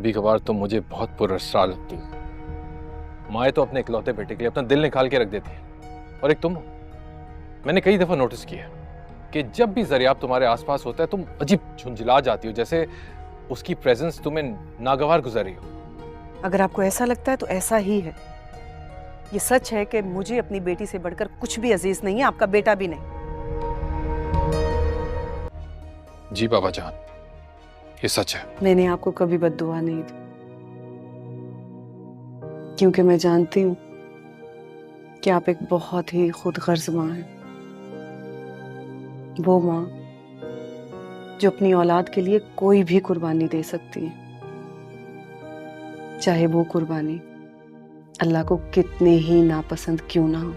कभी कभार तो मुझे बहुत पुरस्कार लगती है। माए तो अपने इकलौते बेटे के लिए अपना दिल निकाल के रख देती है, और एक तुम हो। मैंने कई दफा नोटिस किया कि जब भी जरियाब तुम्हारे आसपास होता है तुम अजीब झुंझला जाती हो, जैसे उसकी प्रेजेंस तुम्हें नागवार गुजर रही हो। अगर आपको ऐसा लगता है तो ऐसा ही है। ये सच है कि मुझे अपनी बेटी से बढ़कर कुछ भी अजीज नहीं है, आपका बेटा भी नहीं। जी बाबा जान, ये सच है। मैंने आपको कभी बद्दुआ नहीं दी, क्योंकि मैं जानती हूँ कि आप एक बहुत ही खुदगर्ज माँ हैं। वो माँ जो अपनी औलाद के लिए कोई भी कुर्बानी दे सकती है, चाहे वो कुर्बानी अल्लाह को कितने ही नापसंद क्यों ना हो।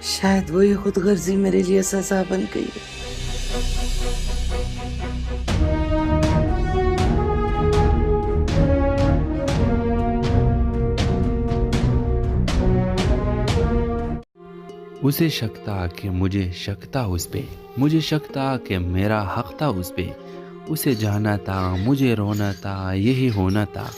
शायद वही खुदगर्जी मेरे लिए सजा बन गई है। उसे शक था कि मुझे शक था उस पे, मुझे शक था कि मेरा हक था उस पे। उसे जाना था, मुझे रोना था, यही होना था।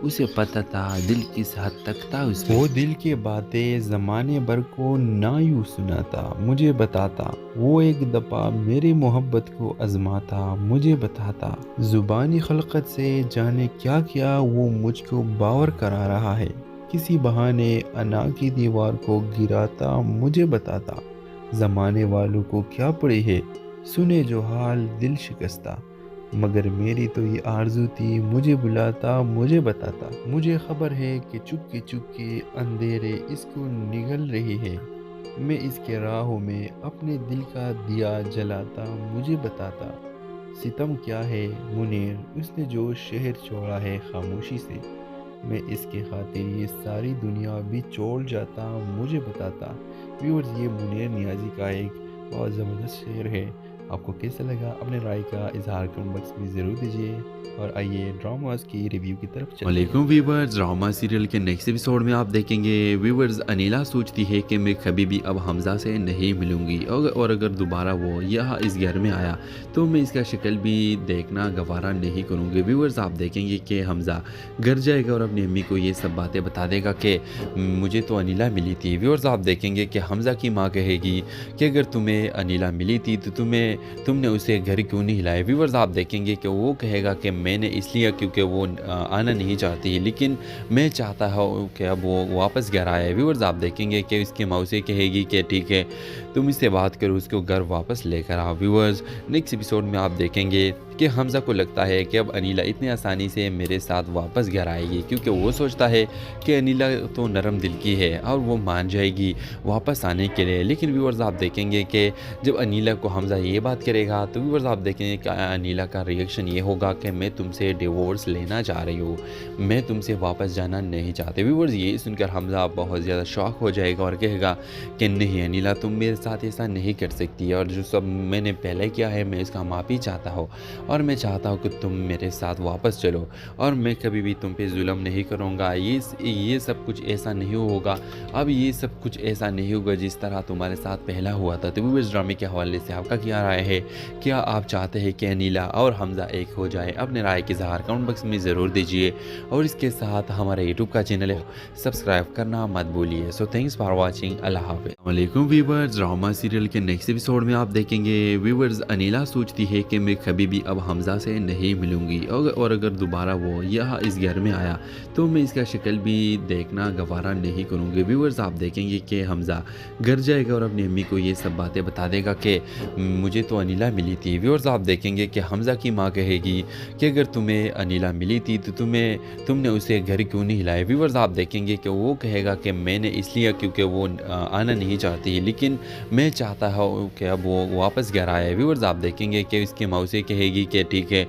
उसे पता था दिल किस हद तक था उस पे। वो दिल की बातें ज़माने भर को ना यूँ सुनाता, मुझे बताता। वो एक दफ़ा मेरी मोहब्बत को आज़माता, मुझे बताता। ज़ुबानी खलकत से जाने क्या क्या वो मुझको बावर करा रहा है। किसी बहाने अना की दीवार को गिराता, मुझे बताता। ज़माने वालों को क्या पड़ी है, सुने जो हाल दिल शिकस्ता। मगर मेरी तो ये आरज़ू थी, मुझे बुलाता, मुझे बताता। मुझे खबर है कि चुपके चुपके अंधेरे इसको निगल रही है। मैं इसके राहों में अपने दिल का दिया जलाता, मुझे बताता। सितम क्या है मुनीर, उसने जो शहर छोड़ा है खामोशी से। मैं इसके खातिर ये सारी दुनिया भी छोड़ जाता, मुझे बताता। व्यूअर्स, ये मुनीर नियाज़ी का एक बहुत ज़बरदस्त शेर है। आपको कैसा लगा अपने राय का इजहार कमेंट बॉक्स में ज़रूर दीजिए। और आइए ड्रामास की रिव्यू की तरफ चलते हैं। वालेकुम व्यूअर्स, ड्रामा सीरियल के नेक्स्ट एपिसोड में आप देखेंगे व्यूअर्स, अनीला सोचती है कि मैं कभी भी अब हमज़ा से नहीं मिलूंगी, और अगर दोबारा वो यहाँ इस घर में आया तो मैं इसका शक्ल भी देखना गवारा नहीं करूँगी। व्यूअर्स, आप देखेंगे कि हमज़ा घर जाएगा और अपनी अम्मी को ये सब बातें बता देगा कि मुझे तो अनीला मिली थी। व्यूअर्स, आप देखेंगे कि हमज़ा की माँ कहेगी कि अगर तुम्हें अनीला मिली थी तो तुमने उसे घर क्यों नहीं हिलाया। व्यूअर्स, आप देखेंगे कि वो कहेगा कि मैंने इसलिए क्योंकि वो आना नहीं चाहती, लेकिन मैं चाहता हूँ कि अब वो वापस घर आए। व्यूअर्स, आप देखेंगे कि उसकी मौसी कहेगी कि ठीक है, तुम इससे बात करो, उसको घर वापस लेकर आओ। व्यूअर्स, नेक्स्ट एपिसोड में आप देखेंगे कि हमज़ा को लगता है कि अब अनीला इतनी आसानी से मेरे साथ वापस घर आएगी, क्योंकि वो सोचता है कि अनीला तो नरम दिल की है और वो मान जाएगी वापस आने के लिए। लेकिन व्यूअर्स, आप देखेंगे कि जब अनीला को हमज़ा ये बात करेगा तो व्यूअर्स, आप देखेंगे कि अनीला का रिएक्शन ये होगा कि मैं तुमसे डिवोर्स लेना चाह रही हूँ, मैं तुमसे वापस जाना नहीं चाहती। व्यूअर्स, ये सुनकर हमज़ा बहुत ज़्यादा शॉक हो जाएगा और कहेगा कि नहीं अनीला, तुम मेरे साथ ऐसा नहीं कर सकती, और जो सब मैंने पहले किया है मैं इसका माफ़ी चाहता हूँ, और मैं चाहता हूँ कि तुम मेरे साथ वापस चलो, और मैं कभी भी तुम पे जुल्म नहीं करूँगा। ये सब कुछ ऐसा नहीं होगा, अब ये सब कुछ ऐसा नहीं होगा जिस तरह तुम्हारे साथ पहला हुआ था। तो इस ड्रामे के हवाले से आपका क्या राय है? क्या आप चाहते हैं कि अनीला और हमज़ा एक हो जाए? अपने राय के इज़हार कमेंट बॉक्स में ज़रूर दीजिए, और इसके साथ हमारे यूट्यूब का चैनल है सब्सक्राइब करना मत भूलिए। So thanks for watching. अल्लाह हाफ़िज़। वालेकुम व्यूअर्स, ड्रामा सीरियल के नेक्स्ट एपिसोड में आप देखेंगे व्यूअर्स, अनीला सोचती है कि मैं कभी भी अब हमज़ा से नहीं मिलूंगी, और अगर दोबारा वो यहाँ इस घर में आया तो मैं इसका शक्ल भी देखना गवारा नहीं करूँगी। व्यूअर्स, आप देखेंगे कि हमज़ा घर जाएगा और अपनी अम्मी को ये सब बातें बता देगा कि मुझे तो अनीला मिली थी। व्यूअर्स, आप देखेंगे कि हमज़ा की माँ कहेगी कि अगर तुम्हें अनीला मिली थी तो तुमने उसे घर क्यों नहीं हिलाया। व्यूअर्स, आप देखेंगे कि वो कहेगा कि मैंने इसलिए क्योंकि वो आना नहीं चाहती, लेकिन मैं चाहता हूँ कि अब वो वापस घर आए। व्यूअर्स, आप देखेंगे कि उसकी मौसी कहेगी कि ठीक है,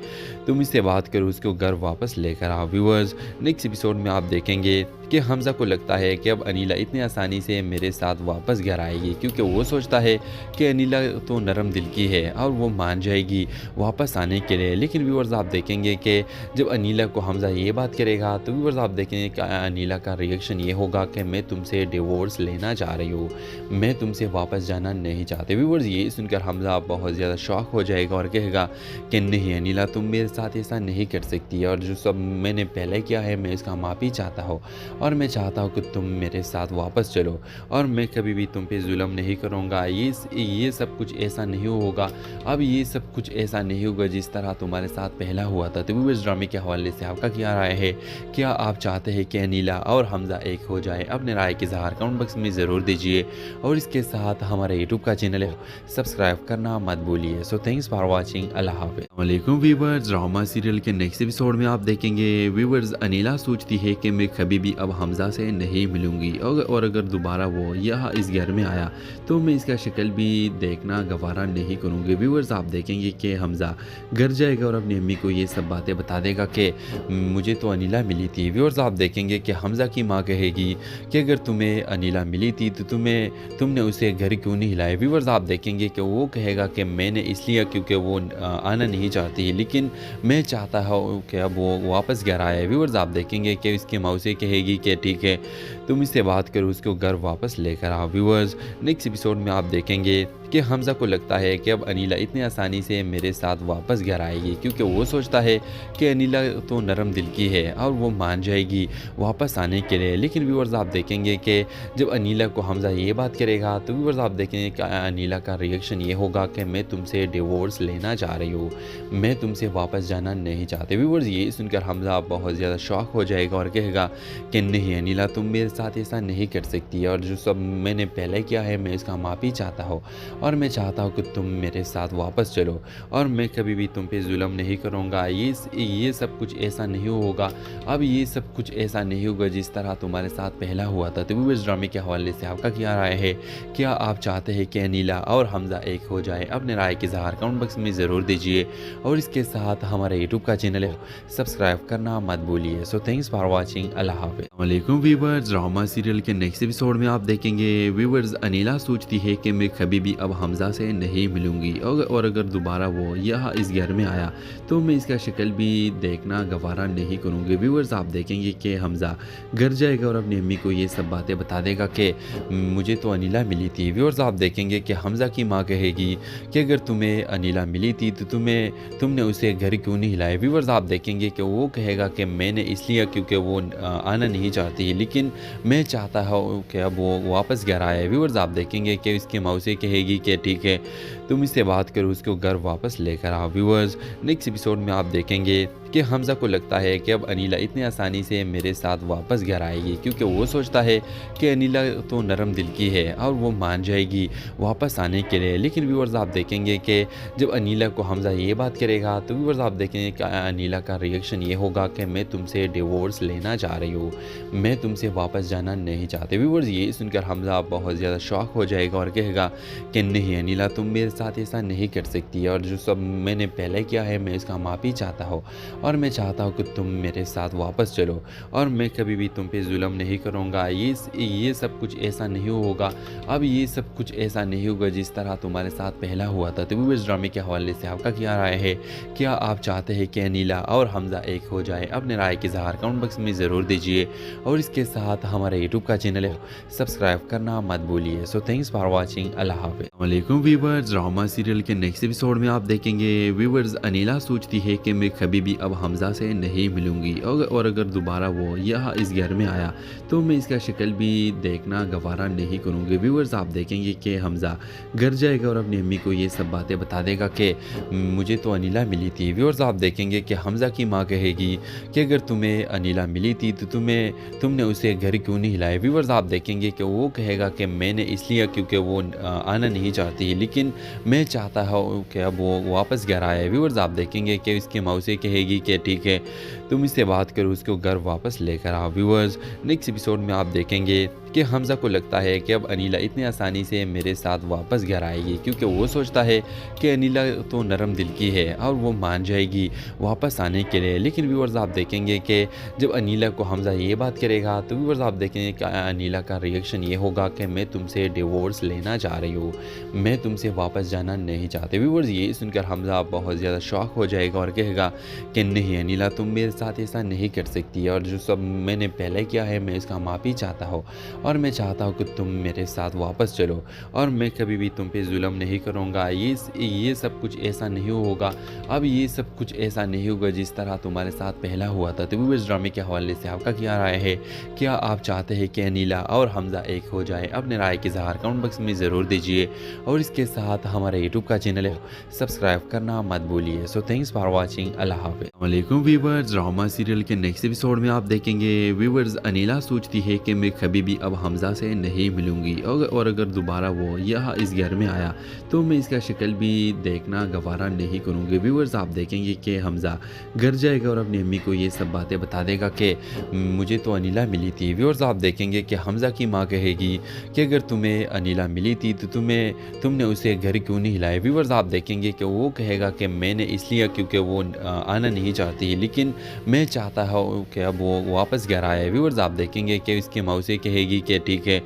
तुम इससे बात करो, उसको घर वापस लेकर आओ। व्यूअर्स, नेक्स्ट एपिसोड में आप देखेंगे कि हमज़ा को लगता है कि अब अनीला इतनी आसानी से मेरे साथ वापस घर आएगी, क्योंकि वो सोचता है कि अनीला तो नरम दिल की है और वो मान जाएगी वापस आने के लिए। लेकिन व्यूअर्स, आप देखेंगे कि जब अनीला को हमज़ा ये बात करेगा तो व्यूअर्स, आप देखेंगे कि अनीला का रिएक्शन ये होगा कि मैं तुमसे डिवोर्स लेना चाह रही हूँ, मैं तुमसे वापस वापस जाना नहीं चाहते। व्यूअर्स ये सुनकर हमज़ा बहुत ज़्यादा शॉक हो जाएगा और कहेगा कि नहीं अनिला, तुम मेरे साथ ऐसा नहीं कर सकती, और जो सब मैंने पहले किया है मैं इसका माफ़ी चाहता हूँ, और मैं चाहता हूँ कि तुम मेरे साथ वापस चलो, और मैं कभी भी तुम पे जुल्म नहीं करूँगा। ये सब कुछ ऐसा नहीं होगा, अब ये सब कुछ ऐसा नहीं होगा जिस तरह तुम्हारे साथ पहला हुआ था। तो व्यूअर्स ड्रामे के हवाले से आपका क्या राय है? क्या आप चाहते हैं कि अनिला और हमज़ा एक हो जाए? अपने राय के इज़हार कमेंट बॉक्स में ज़रूर दीजिए, और इसके साथ हमारे यूट्यूब का चैनल है सब्सक्राइब करना मत भूलिए। So thanks for watching. अल्लाह हाफ़िज़। वालेकुम व्यूअर्स, ड्रामा सीरियल के नेक्स्ट एपिसोड में आप देखेंगे व्यूअर्स अनिला सोचती है कि मैं कभी भी अब हमज़ा से नहीं मिलूंगी, और अगर दोबारा वो यहाँ इस घर में आया तो मैं इसका शक्ल भी देखना गवारा नहीं करूँगी। व्यूअर्स आप देखेंगे कि हमज़ा घर जाएगा और अपनी अम्मी को ये सब बातें बता देगा कि मुझे तो अनिला मिली थी। व्यूअर्स आप देखेंगे कि हमज़ा की माँ कहेगी कि अगर तुम्हें अनिला मिली थी तो तुमने उसे घर क्यों नहीं हिलाया। व्यूअर्स आप देखेंगे कि वो कहेगा कि मैंने इसलिए क्योंकि वो आना नहीं चाहती, लेकिन मैं चाहता हूँ कि अब वो वापस घर आए। व्यूअर्स आप देखेंगे कि उसकी मौसी कहेगी कि ठीक है तुम इससे बात करो, उसको घर वापस लेकर आओ। व्यूअर्स नेक्स्ट एपिसोड में आप देखेंगे कि हमज़ा को लगता है कि अब अनिला इतनी आसानी से मेरे साथ वापस घर आएगी, क्योंकि वो सोचता है कि अनिला तो नरम दिल की है और वो मान जाएगी वापस आने के लिए। लेकिन व्यूअर्स आप देखेंगे कि जब अनिला को हमज़ा ये बात करेगा तो व्यूअर्स आप देखेंगे कि अनिला का रिएक्शन ये होगा कि मैं तुमसे डिवोर्स लेना चाह रही हूँ, मैं तुमसे वापस जाना नहीं चाहती। व्यूअर्स ये सुनकर हमज़ा बहुत ज़्यादा शॉक हो जाएगा और कहेगा कि नहीं अनिला, तुम मेरे साथ ऐसा नहीं कर सकती, और जो सब मैंने पहले किया है मैं इसका माफ़ी चाहता हूँ, और मैं चाहता हूँ कि तुम मेरे साथ वापस चलो, और मैं कभी भी तुम पे जुल्म नहीं करूँगा। ये सब कुछ ऐसा नहीं होगा, अब ये सब कुछ ऐसा नहीं होगा जिस तरह तुम्हारे साथ पहला हुआ था। तो व्यूअर्स ड्रामे के हवाले से आपका क्या राय है? क्या आप चाहते हैं कि अनिला और हमज़ा एक हो जाए? अपने राय के इज़हार कमेंट बॉक्स में ज़रूर दीजिए, और इसके साथ हमारे यूट्यूब का चैनल है सब्सक्राइब करना मत भूलिए। So thanks for watching. अल्लाह हाफ़िज़। वालेकुम व्यूअर्स, ड्रामा सीरियल के नेक्स्ट एपिसोड में आप देखेंगे व्यूअर्स अनिला सोचती है कि मैं कभी भी अब हमज़ा से नहीं मिलूंगी, और अगर दोबारा वो यहाँ इस घर में आया तो मैं इसका शक्ल भी देखना गवारा नहीं करूँगी। व्यूअर्स आप देखेंगे कि हमज़ा घर जाएगा और अपनी अम्मी को ये सब बातें बता देगा कि मुझे तो अनिला मिली थी। व्यूअर्स आप देखेंगे कि हमज़ा की माँ कहेगी कि अगर तुम्हें अनिला मिली थी तो तुमने उसे घर क्यों नहीं हिलाया। व्यूअर्स आप देखेंगे कि वो कहेगा कि मैंने इसलिए क्योंकि वो आना नहीं चाहती, लेकिन मैं चाहता हूँ कि अब वो वापस घर आए। व्यूअर्स आप देखेंगे कि उसकी मौसी कहेगी कि ठीक है तुम इससे बात करो, उसको घर वापस लेकर आओ। व्यूअर्स नेक्स्ट एपिसोड में आप देखेंगे कि हमज़ा को लगता है कि अब अनिला इतनी आसानी से मेरे साथ वापस घर आएगी, क्योंकि वो सोचता है कि अनिला तो नरम दिल की है और वो मान जाएगी वापस आने के लिए। लेकिन व्यूअर्स आप देखेंगे कि जब अनिला को हमज़ा ये बात करेगा तो व्यूअर्स आप देखेंगे कि अनिला का रिएक्शन ये होगा कि मैं तुमसे डिवोर्स लेना चाह रही हूँ, मैं तुमसे वापस जाना नहीं चाहती। व्यूअर्स ये सुनकर हमज़ा बहुत ज़्यादा शॉक हो जाएगा और कहेगा कि नहीं अनिला, तुम मेरे साथ ऐसा नहीं कर सकती, और जो सब मैंने पहले किया है मैं इसका माफ़ी चाहता हूँ, और मैं चाहता हूँ कि तुम मेरे साथ वापस चलो, और मैं कभी भी तुम पे जुल्म नहीं करूँगा। ये सब कुछ ऐसा नहीं होगा, अब ये सब कुछ ऐसा नहीं होगा जिस तरह तुम्हारे साथ पहला हुआ था। तो व्यूअर्स ड्रामे के हवाले से आपका क्या राय है? क्या आप चाहते हैं कि अनिला और हमज़ा एक हो जाए? अपने राय के इज़हार कमेंट बॉक्स में ज़रूर दीजिए, और इसके साथ हमारे यूट्यूब का चैनल है सब्सक्राइब करना मत भूलिए। So thanks for watching. अल्लाह हाफ़िज़। वालेकुम व्यूअर्स, ड्रामा सीरियल के नेक्स्ट एपिसोड में आप देखेंगे व्यूअर्स अनिला सोचती है कि मैं कभी भी अब हमज़ा से नहीं मिलूंगी, और अगर दोबारा वो यहाँ इस घर में आया तो मैं इसका शक्ल भी देखना गवारा नहीं करूँगी। व्यूअर्स आप देखेंगे कि हमज़ा घर जाएगा और अपनी अम्मी को ये सब बातें बता देगा कि मुझे तो अनिला मिली थी। व्यूअर्स आप देखेंगे कि हमज़ा की माँ कहेगी कि अगर तुम्हें अनिला मिली थी तो तुमने उसे घर क्यों नहीं हिलाया। व्यूअर्स आप देखेंगे कि वो कहेगा कि मैंने इसलिए क्योंकि वो आना नहीं चाहती, लेकिन मैं चाहता हूँ कि अब वो वापस घर आए। व्यूअर्स आप देखेंगे कि उसकी मौसी कहेगी कि ठीक है तुम इससे बात करो, उसको घर वापस लेकर आओ। व्यूअर्स नेक्स्ट एपिसोड में आप देखेंगे कि हमज़ा को लगता है कि अब अनिला इतनी आसानी से मेरे साथ वापस घर आएगी, क्योंकि वो सोचता है कि अनिला तो नरम दिल की है और वो मान जाएगी वापस आने के लिए। लेकिन व्यूअर्स आप देखेंगे कि जब अनिला को हमज़ा ये बात करेगा तो व्यूअर्स आप देखेंगे कि अनिला का रिएक्शन ये होगा कि मैं तुमसे डिवोर्स लेना चाह रही हूँ, मैं तुमसे वापस जाना नहीं चाहती। व्यूअर्स ये सुनकर हमज़ा बहुत ज़्यादा शॉक हो जाएगा और कहेगा कि नहीं अनिला, तुम मेरे साथ ऐसा नहीं कर सकती, और जो सब मैंने पहले किया है मैं इसका माफ़ी चाहता हूँ, और मैं चाहता हूँ कि तुम मेरे साथ वापस चलो और मैं कभी भी तुम पे जुल्म नहीं करूँगा। ये सब कुछ ऐसा नहीं होगा, अब ये सब कुछ ऐसा नहीं होगा जिस तरह तुम्हारे साथ पहला हुआ था। तो व्यूअर्स, ड्रामे के हवाले से आपका क्या राय है? क्या आप चाहते हैं कि अनीला और हमज़ा एक हो जाए? अपने राय के इज़हार कमेंट बॉक्स में ज़रूर दीजिए और इसके साथ हमारे यूट्यूब का चैनल है सब्सक्राइब करना मत भूलिए। So thanks for watching. अल्लाह हाफ़िज़। वालेकुम व्यूअर्स, ड्रामा सीरियल के नेक्स्ट एपिसोड में आप देखेंगे व्यूअर्स, अनीला सोचती है कि मैं कभी भी अब हमज़ा से नहीं मिलूंगी और अगर दोबारा वो यहाँ इस घर में आया तो मैं इसका शक्ल भी देखना गवारा नहीं करूँगी। व्यूअर्स, आप देखेंगे कि हमज़ा घर जाएगा और अपनी अम्मी को ये सब बातें बता देगा कि मुझे तो अनीला मिली थी। व्यूअर्स, आप देखेंगे कि हमज़ा की माँ कहेगी कि अगर तुम्हें अनीला मिली थी तो तुमने उसे घर क्यों नहीं हिलाया। व्यूअर्स, आप देखेंगे कि वो कहेगा कि मैंने इसलिए क्योंकि वो आना नहीं चाहती, लेकिन मैं चाहता हूँ कि अब वो वापस घर आए। व्यूअर्स, आप देखेंगे कि इसकी माँ उसे कहेगी कि ठीक है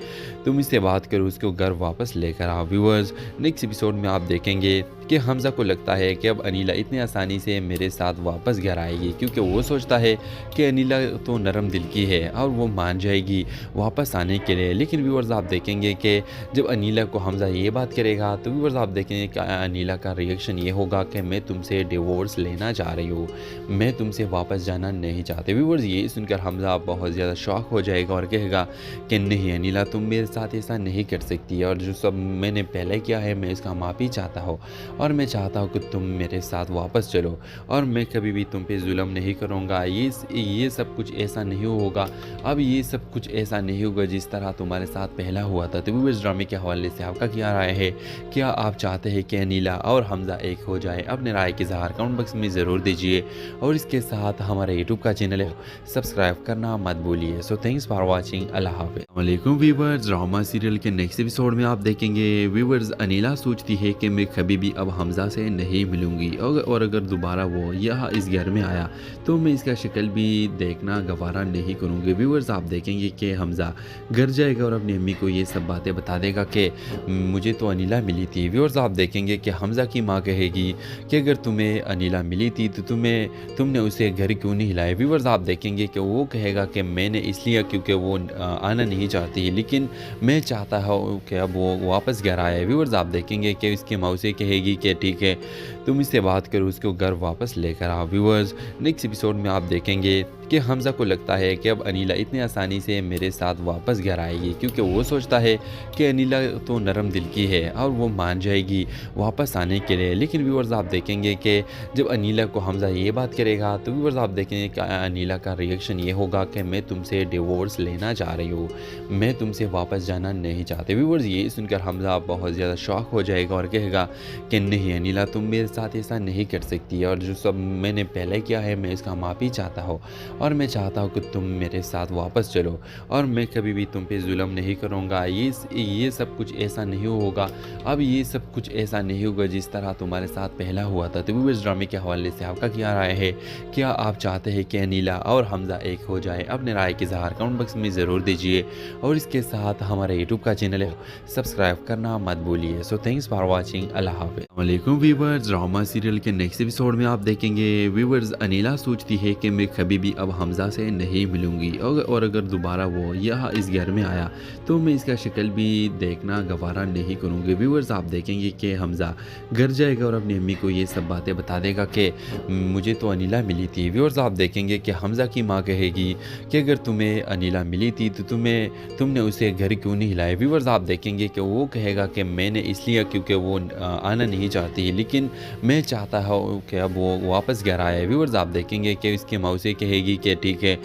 तुम इससे बात करो, उसको घर वापस लेकर आओ। व्यूअर्स, नेक्स्ट एपिसोड में आप देखेंगे कि हमज़ा को लगता है कि अब अनीला इतनी आसानी से मेरे साथ वापस घर आएगी, क्योंकि वो सोचता है कि अनीला तो नरम दिल की है और वो मान जाएगी वापस आने के लिए। लेकिन व्यूअर्स, आप देखेंगे कि जब अनीला को हमज़ा ये बात करेगा तो व्यूअर्स, आप देखेंगे कि अनीला का रिएक्शन ये होगा कि मैं तुमसे डिवोर्स लेना चाह रही हूँ, मैं तुमसे वापस जाना नहीं चाहते। व्यूअर्स, ये सुनकर हमज़ा बहुत ज़्यादा शॉक हो जाएगा और कहेगा कि नहीं अनीला, तुम मेरे साथ ऐसा नहीं कर सकती और जो सब मैंने पहले किया है मैं इसका माफ़ी चाहता हूँ और मैं चाहता हूँ कि तुम मेरे साथ वापस चलो और मैं कभी भी तुम पे जुल्म नहीं करूँगा। ये सब कुछ ऐसा नहीं होगा, अब ये सब कुछ ऐसा नहीं होगा जिस तरह तुम्हारे साथ पहला हुआ था। तो व्यूअर्स, ड्रामे के हवाले से आपका क्या राय है? क्या आप चाहते हैं कि अनीला और हमज़ा एक हो जाए? अपने राय के इज़हार कमेंट बॉक्स में ज़रूर दीजिए और इसके साथ हमारे यूट्यूब का चैनल है सब्सक्राइब करना मत भूलिए। So thanks for watching. अल्लाह हाफ़िज़। वालेकुम व्यूअर्स, ड्रामा सीरियल के नेक्स्ट एपिसोड में आप देखेंगे व्यूअर्स, अनीला सोचती है कि मैं कभी भी अब हमज़ा से नहीं मिलूंगी और अगर दोबारा वो यहाँ इस घर में आया तो मैं इसका शक्ल भी देखना गवारा नहीं करूँगी। व्यूअर्स, आप देखेंगे कि हमज़ा घर जाएगा और अपनी अम्मी को ये सब बातें बता देगा कि मुझे तो अनीला मिली थी। व्यूअर्स, आप देखेंगे कि हमज़ा की माँ कहेगी कि अगर तुम्हें अनीला मिली थी तो तुमने उसे घर क्यों नहीं हिलाया। व्यूअर्स, आप देखेंगे कि वो कहेगा कि मैंने इसलिए क्योंकि वो आना नहीं चाहती, लेकिन मैं चाहता हूँ कि अब वो वापस घर आए। व्यूअर्स, आप देखेंगे कि इसकी माँ उसे कहेगी कि ठीक है तुम इससे बात करो, उसको घर वापस लेकर आओ। व्यूअर्स, नेक्स्ट एपिसोड में आप देखेंगे कि हमज़ा को लगता है कि अब अनीला इतनी आसानी से मेरे साथ वापस घर आएगी, क्योंकि वो सोचता है कि अनीला तो नरम दिल की है और वो मान जाएगी वापस आने के लिए। लेकिन व्यूअर्स, आप देखेंगे कि जब अनीला को हमज़ा ये बात करेगा तो व्यूअर्स, आप देखेंगे कि अनीला का रिएक्शन ये होगा कि मैं तुमसे डिवोर्स लेना चाह रही हूँ, मैं तुमसे वापस जाना नहीं चाहते। व्यूअर्स, ये सुनकर हमज़ा बहुत ज़्यादा शॉक हो जाएगा और कहेगा कि नहीं अनीला, तुम मेरे साथ ऐसा नहीं कर सकती और जो सब मैंने पहले किया है मैं इसका माफ़ी चाहता हूँ और मैं चाहता हूँ कि तुम मेरे साथ वापस चलो और मैं कभी भी तुम पे जुल्म नहीं करूँगा। ये सब कुछ ऐसा नहीं होगा, अब ये सब कुछ ऐसा नहीं होगा जिस तरह तुम्हारे साथ पहला हुआ था। तो व्यूअर्स, ड्रामे के हवाले से आपका क्या राय है? क्या आप चाहते हैं कि अनीला और हमज़ा एक हो जाए? अपने राय के इज़हार कमेंट बॉक्स में ज़रूर दीजिए और इसके साथ हमारे यूट्यूब का चैनल है सब्सक्राइब करना मत भूलिए। So thanks for watching. अल्लाह हाफ़िज़। वालेकुम व्यूअर्स, ड्रामा सीरियल के नेक्स्ट एपिसोड में आप देखेंगे व्यूअर्स, अनीला सोचती है कि मैं कभी भी अब हमज़ा से नहीं मिलूंगी और अगर दोबारा वो यहाँ इस घर में आया तो मैं इसका शक्ल भी देखना गवारा नहीं करूँगी। व्यूअर्स, आप देखेंगे कि हमज़ा घर जाएगा और अपनी अम्मी को ये सब बातें बता देगा कि मुझे तो अनीला मिली थी। व्यूअर्स, आप देखेंगे कि हमज़ा की माँ कहेगी कि अगर तुम्हें अनीला मिली थी तो तुमने उसे घर क्यों नहीं हिलाया। व्यूअर्स, आप देखेंगे कि वो कहेगा कि मैंने इसलिए क्योंकि वो आना नहीं चाहती, लेकिन मैं चाहता हूँ कि अब वो वापस घर आए। व्यूअर्स, आप देखेंगे कि इसकी माँ उसे कहेगी कि ठीक है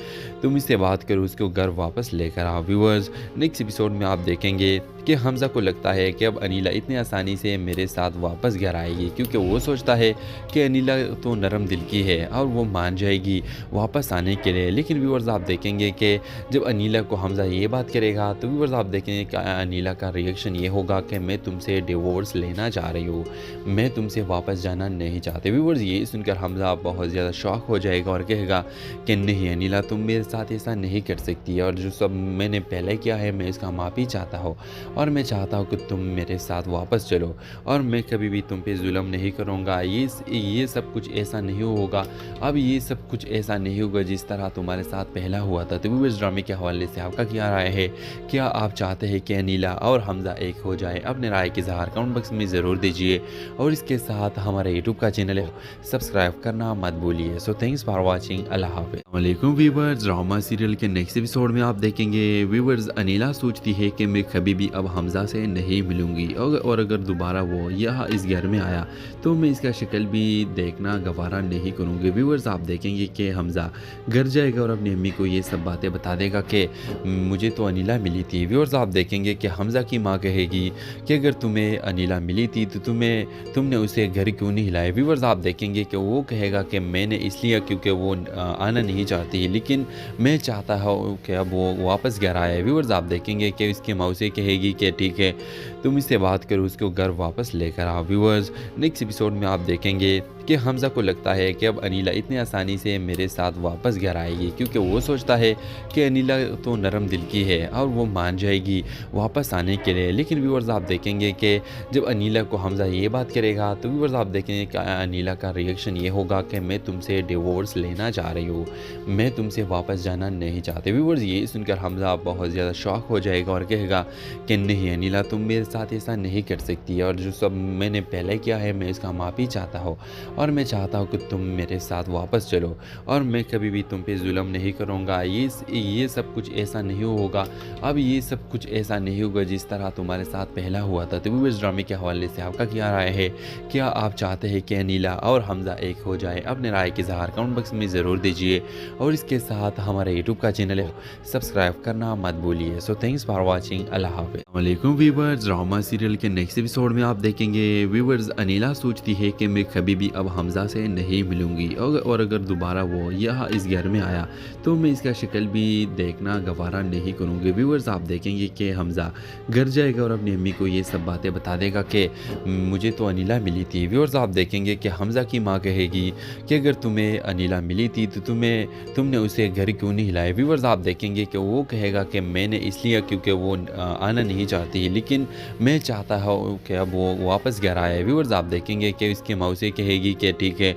तुम इससे बात करो, उसको घर वापस लेकर आओ। व्यूअर्स, नेक्स्ट एपिसोड में आप देखेंगे कि हमज़ा को लगता है कि अब अनीला इतनी आसानी से मेरे साथ वापस घर आएगी, क्योंकि वो सोचता है कि अनीला तो नरम दिल की है और वो मान जाएगी वापस आने के लिए। लेकिन व्यूअर्स, आप देखेंगे कि जब अनीला को हमज़ा ये बात करेगा तो व्यूअर्स, आप देखेंगे कि अनीला का रिएक्शन ये होगा कि मैं तुमसे डिवोर्स लेना चाह रही हूँ, मैं तुमसे वापस जाना नहीं चाहते। व्यूअर्स, ये सुनकर हमज़ा बहुत ज़्यादा शॉक हो जाएगा और कहेगा कि नहीं अनीला, तुम मेरे साथ ऐसा नहीं कर सकती, और जो सब मैंने पहले किया है मैं इसका माफ़ी चाहता हूँ, और मैं चाहता हूँ कि तुम मेरे साथ वापस चलो, और मैं कभी भी तुम पे जुल्म नहीं करूँगा। ये सब कुछ ऐसा नहीं होगा, अब ये सब कुछ ऐसा नहीं होगा जिस तरह तुम्हारे साथ पहला हुआ था। तो व्यूअर्स, ड्रामे के हवाले से आपका क्या राय है? क्या आप चाहते हैं कि अनीला और हमज़ा एक हो जाए? अपने राय के इज़हार कमेंट बॉक्स में ज़रूर दीजिए, और इसके साथ हमारे यूट्यूब का चैनल है सब्सक्राइब करना मत भूलिए। So thanks for watching. अल्लाह हाफ़िज़। वालेकुम व्यूअर्स, ड्रामा सीरियल के नेक्स्ट एपिसोड में आप देखेंगे व्यूअर्स, अनीला सोचती है कि मैं कभी भी अब हमज़ा से नहीं मिलूंगी, और अगर दोबारा वो यहाँ इस घर में आया तो मैं इसका शक्ल भी देखना गवारा नहीं करूँगी। व्यूअर्स, आप देखेंगे कि हमज़ा घर जाएगा और अपनी अम्मी को ये सब बातें बता देगा कि मुझे तो अनीला मिली थी। व्यूअर्स, आप देखेंगे कि हमज़ा की माँ कहेगी कि अगर तुम्हें अनीला मिली थी तो तुमने उसे घर क्यों नहीं हिलाया। व्यूअर्स, आप देखेंगे कि वो कहेगा कि मैंने इसलिए क्योंकि वो आना नहीं चाहती, लेकिन मैं चाहता हूँ कि अब वो वापस घर आए। व्यूअर्स, आप देखेंगे कि उसकी माँ उसे कहेगी कि ठीक है, तुम इससे बात करो, उसको घर वापस लेकर आओ। व्यूअर्स, नेक्स्ट एपिसोड में आप देखेंगे कि हमज़ा को लगता है कि अब अनीला इतनी आसानी से मेरे साथ वापस घर आएगी, क्योंकि वो सोचता है कि अनीला तो नरम दिल की है और वो मान जाएगी वापस आने के लिए। लेकिन व्यूअर्स, आप देखेंगे कि जब अनीला को हमज़ा ये बात करेगा तो व्यूअर्स, आप देखेंगे कि अनीला का रिएक्शन ये होगा कि मैं तुमसे डिवोर्स लेना चाह रही हूँ, मैं तुमसे वापस जाना नहीं चाहती। व्यूअर्स, ये सुनकर हमज़ा बहुत ज़्यादा शॉक हो जाएगा और कहेगा कि नहीं अनीला, तुम मेरे साथ ऐसा नहीं कर सकती, और जो सब मैंने पहले किया है मैं इसका माफ़ी चाहता हूँ, और मैं चाहता हूँ कि तुम मेरे साथ वापस चलो, और मैं कभी भी तुम पे जुल्म नहीं करूँगा। ये सब कुछ ऐसा नहीं होगा, अब ये सब कुछ ऐसा नहीं होगा जिस तरह तुम्हारे साथ पहला हुआ था। तो व्यूअर्स, ड्रामे के हवाले से आपका क्या राय है? क्या आप चाहते हैं कि अनीला और हमज़ा एक हो जाए? अपने राय के इज़हार कमेंट बॉक्स में ज़रूर दीजिए, और इसके साथ हमारे यूट्यूब का चैनल है सब्सक्राइब करना मत भूलिए। So thanks for watching. अल्लाह हाफ़िज़। वालेकुम व्यूअर्स, ड्रामा सीरियल के नेक्स्ट एपिसोड में आप देखेंगे व्यूअर्स, अनीला सोचती है कि मैं कभी भी अब हमज़ा से नहीं मिलूंगी, और अगर दोबारा वो यहाँ इस घर में आया तो मैं इसका शक्ल भी देखना गवारा नहीं करूँगी। व्यूअर्स, आप देखेंगे कि हमज़ा घर जाएगा और अपनी अम्मी को ये सब बातें बता देगा कि मुझे तो अनीला मिली थी। व्यूअर्स, आप देखेंगे कि हमज़ा की माँ कहेगी कि अगर तुम्हें अनीला मिली थी तो तुमने उसे घर क्यों नहीं हिलाया। व्यूअर्स, आप देखेंगे कि वो कहेगा कि मैंने इसलिए क्योंकि वो आना नहीं चाहती, लेकिन मैं चाहता हूँ कि अब वो वापस घर आए। व्यूअर्स, आप देखेंगे कि उसकी माँ उसे कहेगी कि ठीक है,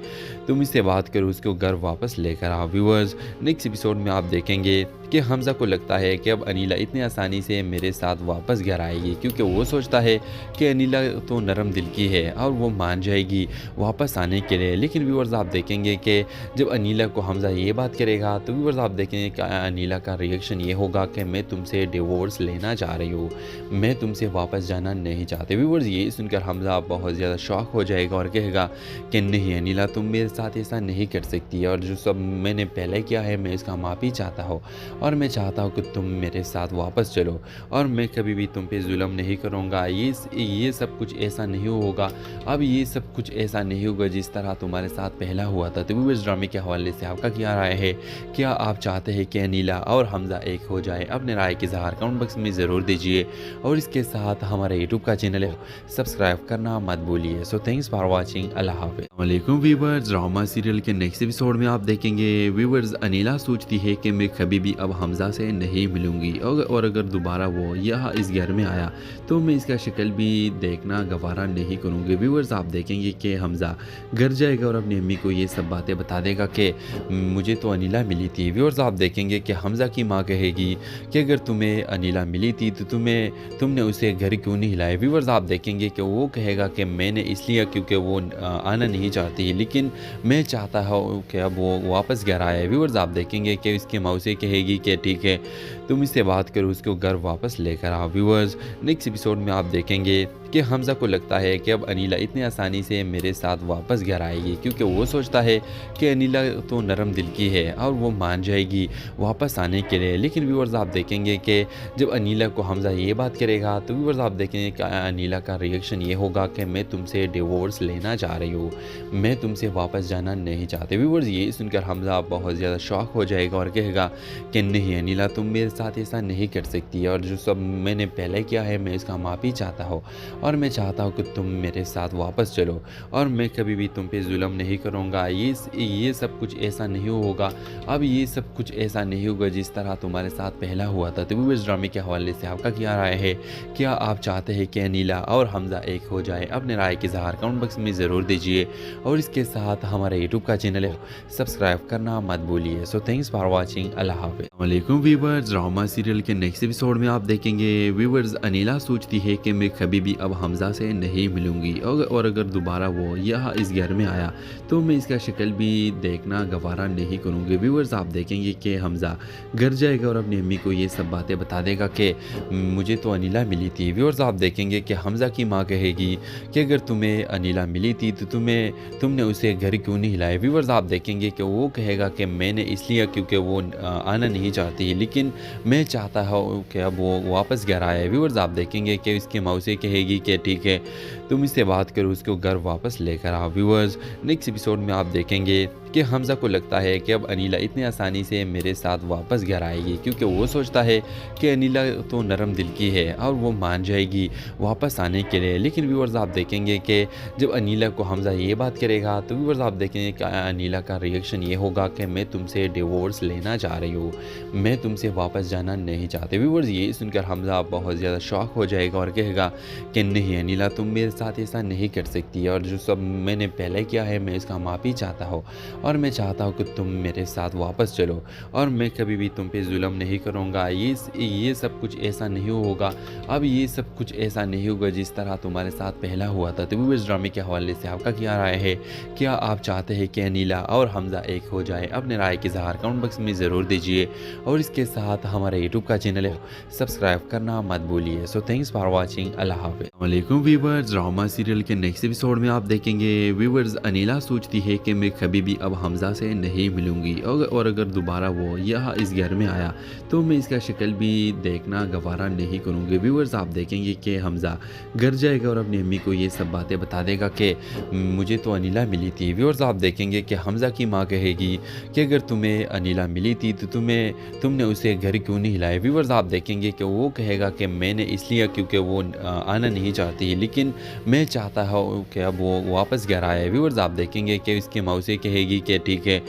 तुम इससे बात करो, उसको घर वापस लेकर आओ। व्यूअर्स, नेक्स्ट एपिसोड में आप देखेंगे कि हमज़ा को लगता है कि अब अनीला इतनी आसानी से मेरे साथ वापस घर आएगी, क्योंकि वो सोचता है कि अनीला तो नरम दिल की है और वो मान जाएगी वापस आने के लिए। लेकिन व्यूअर्स, आप देखेंगे कि जब अनीला को हमज़ा ये बात करेगा तो व्यूअर्स, आप देखेंगे कि अनीला का रिएक्शन ये होगा कि मैं तुमसे डिवोर्स लेना चाह रही हूँ, मैं तुमसे वापस जाना नहीं चाहती। व्यूअर्स, ये सुनकर हमज़ा बहुत ज़्यादा शॉक हो जाएगा और कहेगा कि नहीं अनीला, तुम मेरे साथ ऐसा नहीं कर सकती, और जो सब मैंने पहले किया है मैं इसका माफ़ी चाहता हूँ, और मैं चाहता हूँ कि तुम मेरे साथ वापस चलो, और मैं कभी भी तुम पे जुल्म नहीं करूँगा। ये सब कुछ ऐसा नहीं होगा, अब ये सब कुछ ऐसा नहीं होगा जिस तरह तुम्हारे साथ पहला हुआ था। तो व्यूअर्स, ड्रामे के हवाले से आपका क्या राय है? क्या आप चाहते हैं कि अनीला और हमज़ा एक हो जाए? अपने राय के इज़हार कमेंट बॉक्स में ज़रूर दीजिए, और इसके साथ हमारे यूट्यूब का चैनल है सब्सक्राइब करना मत भूलिए। So thanks for watching. अल्लाह हाफ़िज़। वालेकुम व्यूअर्स, ड्रामा सीरियल के नेक्स्ट एपिसोड में आप देखेंगे व्यूअर्स, अनीला सोचती है कि मैं कभी भी अब हमज़ा से नहीं मिलूंगी, और अगर दोबारा वो यहाँ इस घर में आया तो मैं इसका शक्ल भी देखना गवारा नहीं करूँगी। व्यूअर्स, आप देखेंगे कि हमज़ा घर जाएगा और अपनी अम्मी को ये सब बातें बता देगा कि मुझे तो अनीला मिली थी। व्यूअर्स, आप देखेंगे कि हमज़ा की माँ कहेगी कि अगर तुम्हें अनीला मिली थी तो तुमने उसे घर क्यों नहीं हिलाया। व्यूअर्स, आप देखेंगे कि वो कहेगा कि मैंने इसलिए क्योंकि वो आना नहीं चाहती, लेकिन मैं चाहता हूँ कि अब वो वापस घर आए। व्यूअर्स, आप देखेंगे कि उसकी माँ उसे कहेगी कि ठीक है, तुम इससे बात करो, उसको घर वापस लेकर आओ। व्यूअर्स, नेक्स्ट एपिसोड में आप देखेंगे कि हमज़ा को लगता है कि अब अनीला इतनी आसानी से मेरे साथ वापस घर आएगी, क्योंकि वो सोचता है कि अनीला तो नरम दिल की है और वो मान जाएगी वापस आने के लिए। लेकिन व्यूअर्स, आप देखेंगे कि जब अनीला को हमज़ा ये बात करेगा तो व्यूअर्स, आप देखेंगे कि अनीला का रिएक्शन ये होगा कि मैं तुमसे डिवोर्स लेना चाह रही हूँ, मैं तुमसे वापस जाना नहीं चाहती। व्यूअर्स, ये सुनकर हमज़ा बहुत ज़्यादा शॉक हो जाएगा और कहेगा कि नहीं अनीला, तुम मेरे साथ ऐसा नहीं कर सकती, और जो सब मैंने पहले किया है मैं इसका माफ़ी चाहता हूँ, और मैं चाहता हूँ कि तुम मेरे साथ वापस चलो, और मैं कभी भी तुम पे जुल्म नहीं करूँगा। ये सब कुछ ऐसा नहीं होगा, अब ये सब कुछ ऐसा नहीं होगा जिस तरह तुम्हारे साथ पहला हुआ था। तो इस ड्रामे के हवाले से आपका क्या राय है? क्या आप चाहते हैं कि अनीला और हमज़ा एक हो जाए? अपने राय के इज़हार कमेंट बॉक्स में ज़रूर दीजिए, और इसके साथ हमारे यूट्यूब का चैनल है सब्सक्राइब करना मत भूलिए। So thanks for watching. अल्लाह हाफ़िज़। वालेकुम व्यूअर्स, ड्रामा सीरियल के नेक्स्ट एपिसोड में आप देखेंगे व्यूअर्स अनीला सोचती है कि मैं कभी भी अब हमज़ा से नहीं मिलूंगी, और अगर दोबारा वो यहाँ इस घर में आया तो मैं इसका शक्ल भी देखना गवारा नहीं करूँगी। व्यूअर्स आप देखेंगे कि हमज़ा घर जाएगा और अपनी अम्मी को ये सब बातें बता देगा कि मुझे तो अनीला मिली थी। व्यूअर्स आप देखेंगे कि हमज़ा की माँ कहेगी कि अगर तुम्हें अनीला मिली थी तो तुमने उसे घर क्यों नहीं हिलाया। व्यूअर्स आप देखेंगे कि वो कहेगा कि मैंने इसलिए क्योंकि वो आना नहीं चाहती, लेकिन मैं चाहता हूँ कि अब वो वापस घर आए। व्यूअर्स आप देखेंगे कि उसकी मौसी कहेगी कि ठीक है तुम इससे बात करो, उसको घर वापस लेकर आओ। व्यूअर्स नेक्स्ट एपिसोड में आप देखेंगे कि हमज़ा को लगता है कि अब अनीला इतनी आसानी से मेरे साथ वापस घर आएगी, क्योंकि वो सोचता है कि अनीला तो नरम दिल की है और वो मान जाएगी वापस आने के लिए। लेकिन व्यूअर्स आप देखेंगे कि जब अनीला को हमज़ा ये बात करेगा तो व्यूअर्स आप देखेंगे कि अनीला का रिएक्शन ये होगा कि मैं तुमसे डिवोर्स लेना चाह रही हूँ, मैं तुमसे वापस जाना नहीं चाहते। व्यूअर्स ये सुनकर हमज़ा बहुत ज़्यादा शॉक हो जाएगा और कहेगा कि नहीं अनीला तुम मेरे साथ ऐसा नहीं कर सकती, और जो सब मैंने पहले किया है मैं इसका माफ़ी चाहता हूँ, और मैं चाहता हूँ कि तुम मेरे साथ वापस चलो, और मैं कभी भी तुम पे जुल्म नहीं करूँगा। ये सब कुछ ऐसा नहीं होगा, अब ये सब कुछ ऐसा नहीं होगा जिस तरह तुम्हारे साथ पहला हुआ था। तो इस ड्रामे के हवाले से आपका क्या राय है? क्या आप चाहते हैं कि अनीला और हमज़ा एक हो जाए? अपने राय के इज़हार कमेंट बॉक्स में ज़रूर दीजिए, और इसके साथ हमारे यूट्यूब का चैनल है सब्सक्राइब करना मत भूलिए। So thanks for watching. अल्लाह हाफ़िज़। वालेकुम व्यूअर्स, ड्रामा सीरियल के नेक्स्ट एपिसोड में आप देखेंगे व्यूअर्स अनीला सोचती है कि मैं कभी भी अब हमज़ा से नहीं मिलूंगी, और अगर दोबारा वो यहाँ इस घर में आया तो मैं इसका शक्ल भी देखना गवारा नहीं करूँगी। व्यूअर्स आप देखेंगे कि हमज़ा घर जाएगा और अपनी अम्मी को ये सब बातें बता देगा कि मुझे तो अनीला मिली थी। व्यूअर्स आप देखेंगे कि हमज़ा की माँ कहेगी कि अगर तुम्हें अनीला मिली थी तो तुमने उसे घर क्यों नहीं हिलाया। व्यूअर्स आप देखेंगे कि वो कहेगा कि मैंने इसलिए क्योंकि वो आना नहीं चाहती, लेकिन मैं चाहता हूँ कि अब वो वापस घर आए। व्यूअर्स आप देखेंगे कि उसकी मौसी कहेगी कि ठीक है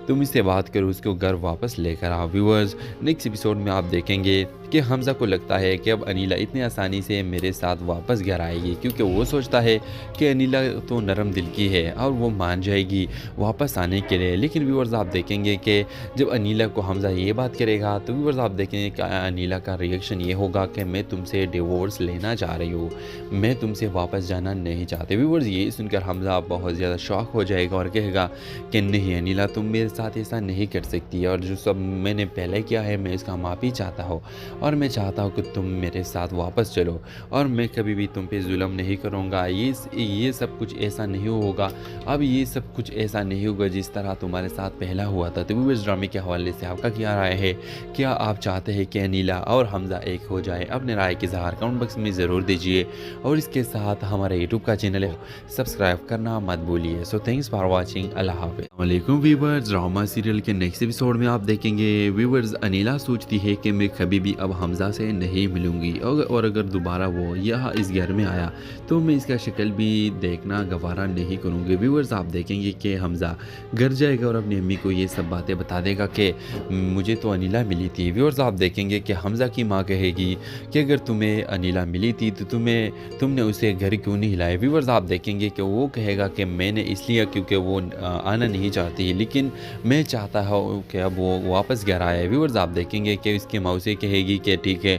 तुम इससे बात करो, उसको घर वापस लेकर आओ। व्यूअर्स नेक्स्ट एपिसोड में आप देखेंगे कि हमज़ा को लगता है कि अब अनीला इतनी आसानी से मेरे साथ वापस घर आएगी, क्योंकि वो सोचता है कि अनीला तो नरम दिल की है और वो मान जाएगी वापस आने के लिए। लेकिन व्यूअर्स आप देखेंगे कि जब अनीला को हमज़ा ये बात करेगा तो व्यूअर्स आप देखेंगे कि अनीला का रिएक्शन ये होगा कि मैं तुमसे डिवोर्स लेना चाह रही हूँ, मैं तुमसे वापस जाना नहीं चाहते। व्यूअर्स ये सुनकर हमज़ा बहुत ज़्यादा शॉक हो जाएगा और कहेगा कि नहीं अनीला तुम मेरे साथ ऐसा नहीं कर सकती, और जो सब मैंने पहले किया है मैं इसका माफ़ी चाहता हूँ, और मैं चाहता हूँ कि तुम मेरे साथ वापस चलो, और मैं कभी भी तुम पे जुल्म नहीं करूँगा। ये सब कुछ ऐसा नहीं होगा, अब ये सब कुछ ऐसा नहीं होगा जिस तरह तुम्हारे साथ पहला हुआ था। तो इस ड्रामे के हवाले से आपका क्या राय है? क्या आप चाहते हैं कि अनीला और हमज़ा एक हो जाए? अपने राय के इज़हार कमेंट बॉक्स में ज़रूर दीजिए, और इसके साथ हमारे यूट्यूब का चैनल है सब्सक्राइब करना मत भूलिए। So thanks for watching. अल्लाह हाफ़िज़। वालेकुम व्यूअर्स, ड्रामा सीरियल के नेक्स्ट एपिसोड में आप देखेंगे व्यूअर्स अनीला सोचती है कि मैं कभी भी अब हमज़ा से नहीं मिलूंगी, और अगर दोबारा वो यहाँ इस घर में आया तो मैं इसका शक्ल भी देखना गवारा नहीं करूँगी। व्यूअर्स आप देखेंगे कि हमज़ा घर जाएगा और अपनी अम्मी को ये सब बातें बता देगा कि मुझे तो अनीला मिली थी। व्यूअर्स आप देखेंगे कि हमज़ा की माँ कहेगी कि अगर तुम्हें अनीला मिली थी तो तुमने उसे घर क्यों नहीं हिलाया। व्यूअर्स आप देखेंगे कि वो कहेगा कि मैंने इसलिए क्योंकि वो आना नहीं चाहती, लेकिन मैं चाहता हूँ कि अब वो वापस घर आए। व्यूअर्स आप देखेंगे कि उसकी मौसी कहेगी कि ठीक है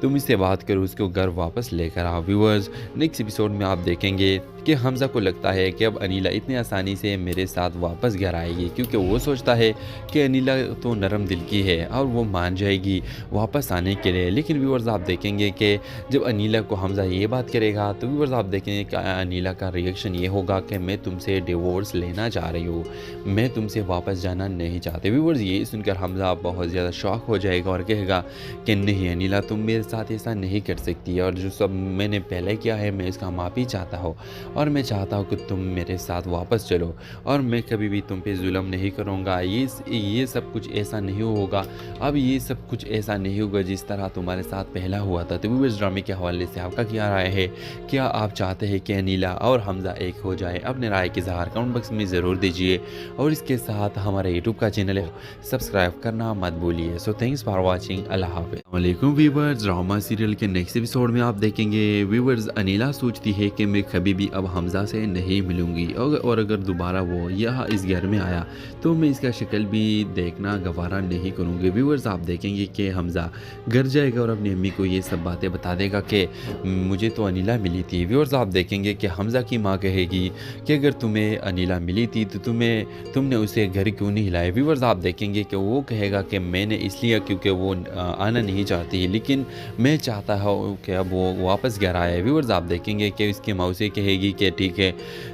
तुम इससे बात करो, उसको घर वापस लेकर आओ। व्यूअर्स नेक्स्ट एपिसोड में आप देखेंगे कि हमज़ा को लगता है कि अब अनीला इतनी आसानी से मेरे साथ वापस घर आएगी, क्योंकि वो सोचता है कि अनीला तो नरम दिल की है और वो मान जाएगी वापस आने के लिए। लेकिन व्यूअर्स आप देखेंगे कि जब अनीला को हमज़ा ये बात करेगा तो व्यूअर्स आप देखेंगे कि अनीला का रिएक्शन ये होगा कि मैं तुमसे डिवोर्स लेना चाह रही हूँ, मैं तुमसे वापस जाना नहीं चाहते। व्यूअर्स ये सुनकर हमज़ा बहुत ज़्यादा शॉक हो जाएगा और कहेगा कि नहीं अनीला तुम मेरे साथ ऐसा नहीं कर सकती, और जो सब मैंने पहले किया है मैं इसका माफ़ी चाहता हूँ, और मैं चाहता हूँ कि तुम मेरे साथ वापस चलो और मैं कभी भी तुम पे जुल्म नहीं करूँगा। ये सब कुछ ऐसा नहीं होगा, अब ये सब कुछ ऐसा नहीं होगा जिस तरह तुम्हारे साथ पहला हुआ था। तो व्यूअर्स, ड्रामे के हवाले से आपका क्या राय है? क्या आप चाहते हैं कि अनीला और हमज़ा एक हो जाए? अपने राय के इज़हार कमेंट बॉक्स में ज़रूर दीजिए और इसके साथ हमारे यूट्यूब का चैनल है सब्सक्राइब करना मत भूलिए। So thanks for watching. अल्लाह हाफ़िज़। वालेकुम व्यूअर्स, ड्रामा सीरियल के नेक्स्ट एपिसोड में आप देखेंगे व्यूअर्स, अनीला सोचती है कि मैं कभी भी अब हमज़ा से नहीं मिलूंगी और अगर दोबारा वो यहाँ इस घर में आया तो मैं इसका शक्ल भी देखना गवारा नहीं करूँगी। व्यूअर्स, आप देखेंगे कि हमज़ा घर जाएगा और अपनी अम्मी को ये सब बातें बता देगा कि मुझे तो अनीला मिली थी। व्यूअर्स, आप देखेंगे कि हमज़ा की माँ कहेगी कि अगर तुम्हें अनीला मिली थी तो तुमने उसे घर क्यों नहीं हिलाया। व्यूअर्स, आप देखेंगे कि वो कहेगा कि मैंने इसलिए क्योंकि वो आना नहीं चाहती, लेकिन मैं चाहता हूँ कि अब वो वापस घर आए। व्यूअर्स, आप देखेंगे कि इसकी मौसी कहेगी कि ठीक है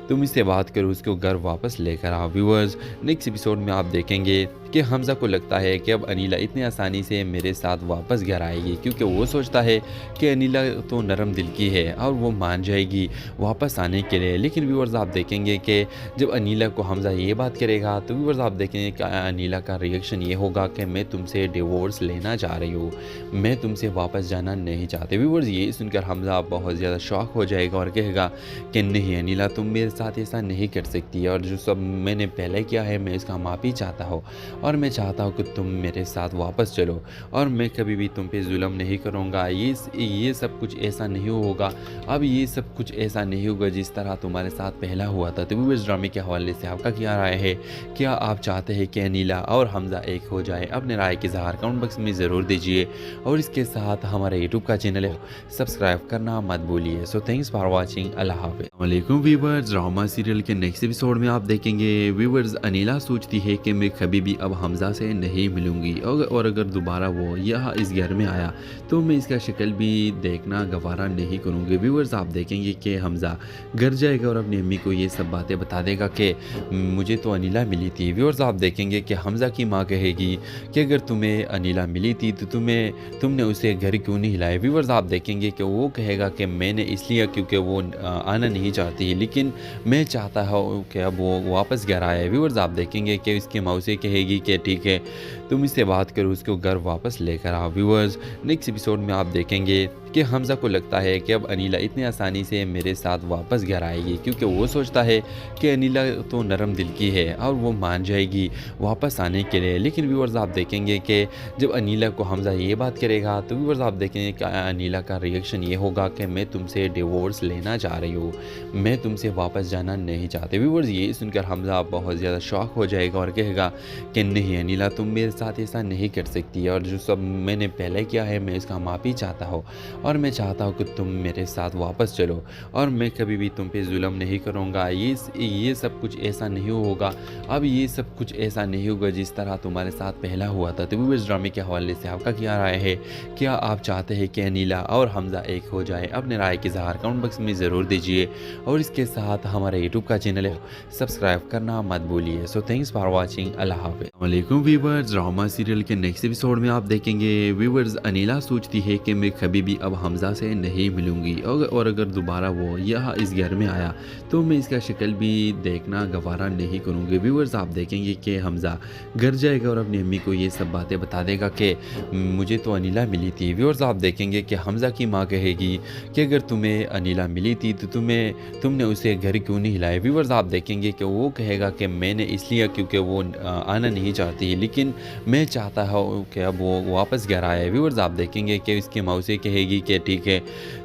तुम इससे बात करो, उसको घर वापस लेकर आओ। व्यूअर्स, नेक्स्ट एपिसोड में आप देखेंगे कि हमज़ा को लगता है कि अब अनीला इतनी आसानी से मेरे साथ वापस घर आएगी, क्योंकि वो सोचता है कि अनीला तो नरम दिल की है और वो मान जाएगी वापस आने के लिए। लेकिन व्यूअर्स, आप देखेंगे कि जब अनीला को हमज़ा ये बात करेगा तो व्यूअर्स, आप देखेंगे कि अनीला का रिएक्शन ये होगा कि मैं तुमसे डिवोर्स लेना चाह रही हूँ, मैं तुमसे वापस जाना नहीं चाहती। व्यूअर्स, ये सुनकर हमज़ा बहुत ज़्यादा शॉक हो जाएगा और कहेगा कि नहीं अनीला, तुम मेरे साथ ऐसा नहीं कर सकती और जो सब मैंने पहले किया है मैं इसका माफ़ी चाहता हूँ और मैं चाहता हूँ कि तुम मेरे साथ वापस चलो और मैं कभी भी तुम पे जुल्म नहीं करूँगा। ये सब कुछ ऐसा नहीं होगा, अब ये सब कुछ ऐसा नहीं होगा जिस तरह तुम्हारे साथ पहला हुआ था। तो व्यूअर्स, ड्रामे के हवाले से आपका क्या राय है? क्या आप चाहते हैं कि अनीला और हमज़ा एक हो जाए? अपने राय के इज़हार कमेंट बॉक्स में ज़रूर दीजिए और इसके साथ हमारे यूट्यूब का चैनल है सब्सक्राइब करना मत भूलिए। So thanks for watching. अल्लाह हाफ़िज़। वालेकुम व्यूअर्स, ड्रामा सीरियल के नेक्स्ट एपिसोड में आप देखेंगे व्यूअर्स, अनीला सोचती है कि मैं कभी भी अब हमज़ा से नहीं मिलूंगी और अगर दोबारा वो यहाँ इस घर में आया तो मैं इसका शक्ल भी देखना गवारा नहीं करूँगी। व्यूअर्स, आप देखेंगे कि हमज़ा घर जाएगा और अपनी अम्मी को ये सब बातें बता देगा कि मुझे तो अनीला मिली थी। व्यूअर्स, आप देखेंगे कि हमज़ा की माँ कहेगी कि अगर तुम्हें अनीला मिली थी तो तुमने उसे घर क्यों नहीं हिलाया। व्यूअर्स, आप देखेंगे कि वो कहेगा कि मैंने इसलिए क्योंकि वो आना नहीं चाहती, लेकिन मैं चाहता हूँ कि अब वो वापस घर आए। व्यूअर्स, आप देखेंगे कि इसकी मौसी कहेगी कि ठीक है तुम इससे बात करो, उसको घर वापस लेकर आओ। व्यूअर्स, नेक्स्ट एपिसोड में आप देखेंगे कि हमज़ा को लगता है कि अब अनीला इतनी आसानी से मेरे साथ वापस घर आएगी, क्योंकि वो सोचता है कि अनीला तो नरम दिल की है और वो मान जाएगी वापस आने के लिए। लेकिन व्यूअर्स, आप देखेंगे कि जब अनीला को हमज़ा ये बात करेगा तो व्यूअर्स, आप देखेंगे कि अनीला का रिएक्शन ये होगा कि मैं तुमसे डिवोर्स लेना चाह रही हूँ, मैं तुमसे वापस जाना नहीं चाहती। व्यूअर्स, ये सुनकर हमज़ा बहुत ज़्यादा शॉक हो जाएगा और कहेगा कि नहीं अनीला, तुम मेरे साथ ऐसा नहीं कर सकती और जो सब मैंने पहले किया है मैं इसका माफ़ी चाहता हूँ और मैं चाहता हूँ कि तुम मेरे साथ वापस चलो और मैं कभी भी तुम पे जुल्म नहीं करूँगा। ये सब कुछ ऐसा नहीं होगा, अब ये सब कुछ ऐसा नहीं होगा जिस तरह तुम्हारे साथ पहला हुआ था। तो व्यूअर्स, ड्रामे के हवाले से आपका क्या राय है? क्या आप चाहते हैं कि अनीला और हमज़ा एक हो जाए? अपने राय के इज़हार कमेंट बॉक्स में ज़रूर दीजिए और इसके साथ हमारे यूट्यूब का चैनल है सब्सक्राइब करना मत भूलिए। So thanks for watching. अल्लाह हाफ़िज़। वालेकुम व्यूअर्स, ड्रामा सीरियल के नेक्स्ट एपिसोड में आप देखेंगे व्यूअर्स, अनीला सोचती है कि मैं कभी भी अब हमज़ा से नहीं मिलूंगी और अगर दोबारा वो यहाँ इस घर में आया तो मैं इसका शक्ल भी देखना गवारा नहीं करूँगी। व्यूअर्स, आप देखेंगे कि हमज़ा घर जाएगा और अपनी अम्मी को ये सब बातें बता देगा कि मुझे तो अनीला मिली थी। व्यूअर्स, आप देखेंगे कि हमज़ा की माँ कहेगी कि अगर तुम्हें अनीला मिली थी तो तुमने उसे घर क्यों नहीं हिलाया। व्यूअर्स, आप देखेंगे कि वो कहेगा कि मैंने इसलिए क्योंकि वो आना नहीं चाहती, लेकिन मैं चाहता हूँ कि अब वो वापस घर आए। व्यूअर्स, आप देखेंगे कि इसकी मौसी कहेगी कि ठीक है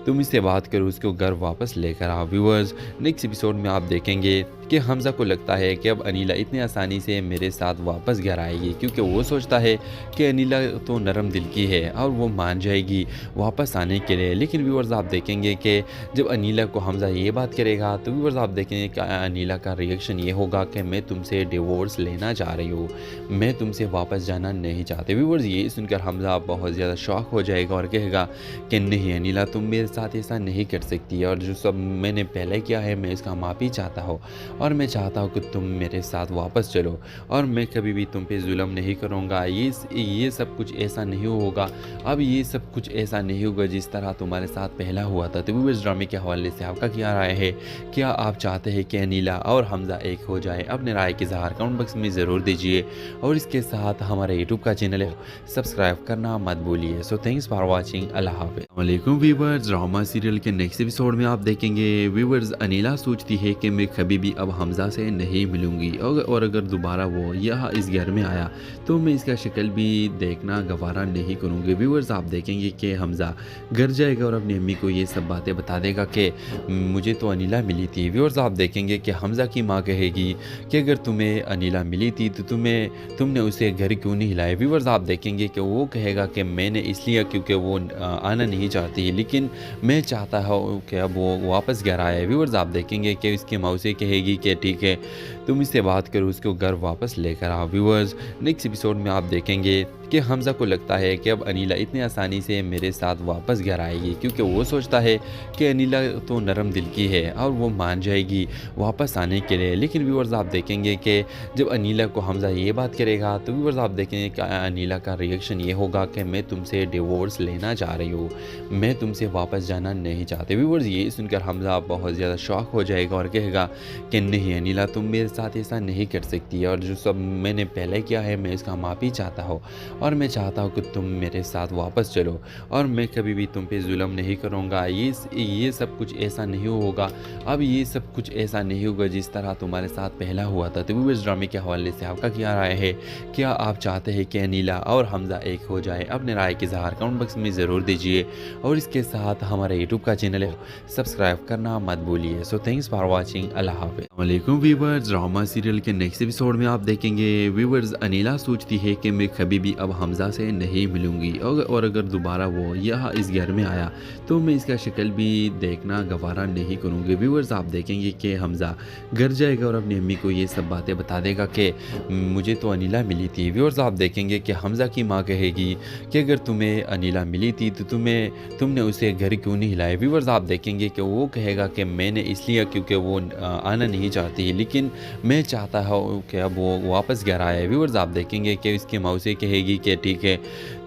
तुम इससे बात करो, उसको घर वापस लेकर आओ। व्यूअर्स, नेक्स्ट एपिसोड में आप देखेंगे कि हमज़ा को लगता है कि अब अनीला इतनी आसानी से मेरे साथ वापस घर आएगी, क्योंकि वो सोचता है कि अनीला तो नरम दिल की है और वो मान जाएगी वापस आने के लिए। लेकिन व्यूअर्स, आप देखेंगे कि जब अनीला को हमज़ा ये बात करेगा तो व्यूअर्स, आप देखेंगे कि अनीला का रिएक्शन ये होगा कि मैं तुमसे डिवोर्स लेना चाह रही हूँ, मैं तुमसे वापस जाना नहीं चाहती। व्यूअर्स, ये सुनकर हमज़ा बहुत ज़्यादा शॉक हो जाएगा और कहेगा कि नहीं अनीला, तुम मेरे साथ ऐसा नहीं कर सकती और जो सब मैंने पहले किया है मैं इसका माफ़ी चाहता हूँ और मैं चाहता हूँ कि तुम मेरे साथ वापस चलो और मैं कभी भी तुम पे जुल्म नहीं करूँगा। ये सब कुछ ऐसा नहीं होगा, अब ये सब कुछ ऐसा नहीं होगा जिस तरह तुम्हारे साथ पहला हुआ था। तो व्यूअर्स, ड्रामे के हवाले से आपका क्या राय है? क्या आप चाहते हैं कि अनीला और हमज़ा एक हो जाए? अपने राय के इज़हार कमेंट बॉक्स में ज़रूर दीजिए और इसके साथ हमारे यूट्यूब का चैनल है सब्सक्राइब करना मत भूलिए। So thanks for watching. अल्लाह हाफ़िज़। वालेकुम व्यूअर्स, ड्रामा सीरियल के नेक्स्ट एपिसोड में आप देखेंगे व्यूअर्स, अनीला सोचती है कि मैं कभी भी अब हमज़ा से नहीं मिलूंगी और अगर दोबारा वो यहाँ इस घर में आया तो मैं इसका शक्ल भी देखना गवारा नहीं करूँगी। व्यूअर्स, आप देखेंगे कि हमज़ा घर जाएगा और अपनी अम्मी को ये सब बातें बता देगा कि मुझे तो अनीला मिली थी। व्यूअर्स, आप देखेंगे कि हमज़ा की माँ कहेगी कि अगर तुम्हें अनीला मिली थी तो तुमने उसे घर क्यों नहीं हिलाया। व्यूअर्स, आप देखेंगे कि वो कहेगा कि मैंने इसलिए क्योंकि वो आना नहीं चाहती, लेकिन मैं चाहता हूँ कि अब वो वापस घर आए। व्यूअर्स, आप देखेंगे कि इसकी माँ उसे कहेगी कि ठीक है तुम इससे बात करो, उसको घर वापस लेकर आओ। व्यूअर्स, नेक्स्ट एपिसोड में आप देखेंगे कि हमज़ा को लगता है कि अब अनीला इतनी आसानी से मेरे साथ वापस घर आएगी, क्योंकि वो सोचता है कि अनीला तो नरम दिल की है और वो मान जाएगी वापस आने के लिए। लेकिन व्यूअर्स, आप देखेंगे कि जब अनीला को हमज़ा ये बात करेगा तो व्यूअर्स, आप देखेंगे कि अनीला का रिएक्शन ये होगा कि मैं तुमसे डिवोर्स लेना चाह रही हूँ, मैं तुमसे वापस जाना नहीं चाहती। व्यूअर्स, ये सुनकर हमज़ा बहुत ज़्यादा शॉक हो जाएगा और कहेगा कि नहीं अनीला, तुम मेरे साथ ऐसा नहीं कर सकती और जो सब मैंने पहले किया है मैं इसका माफ़ी चाहता हूँ और मैं चाहता हूँ कि तुम मेरे साथ वापस चलो और मैं कभी भी तुम पे जुल्म नहीं करूँगा। ये सब कुछ ऐसा नहीं होगा, अब ये सब कुछ ऐसा नहीं होगा जिस तरह तुम्हारे साथ पहला हुआ था। तो व्यूअर्स, ड्रामे के हवाले से आपका क्या राय है? क्या आप चाहते हैं कि अनीला और हमज़ा एक हो जाए? अपने राय के इज़हार कमेंट बॉक्स में ज़रूर दीजिए और इसके साथ हमारे यूट्यूब का चैनल है सब्सक्राइब करना मत भूलिए। So thanks for watching. अल्लाह हाफ़िज़। वालेकुम व्यूअर्स, ड्रामा सीरियल के नेक्स्ट एपिसोड में आप देखेंगे व्यूअर्स, अनीला सोचती है कि मैं कभी भी अब हमज़ा से नहीं मिलूंगी और अगर दोबारा वो यहाँ इस घर में आया तो मैं इसका शक्ल भी देखना गवारा नहीं करूँगी। व्यूअर्स, आप देखेंगे कि हमज़ा घर जाएगा और अपनी अम्मी को ये सब बातें बता देगा कि मुझे तो अनीला मिली थी। व्यूअर्स, आप देखेंगे कि हमज़ा की माँ कहेगी कि अगर तुम्हें अनीला मिली थी तो तुमने उसे घर क्यों नहीं हिलाया। व्यूअर्स, आप देखेंगे कि वो कहेगा कि मैंने इसलिए क्योंकि वो आना नहीं चाहती, लेकिन मैं चाहता हूँ कि अब वो वापस घर आए। व्यूअर्स, आप देखेंगे कि इसकी माँ उसे कहेगी कि ठीक है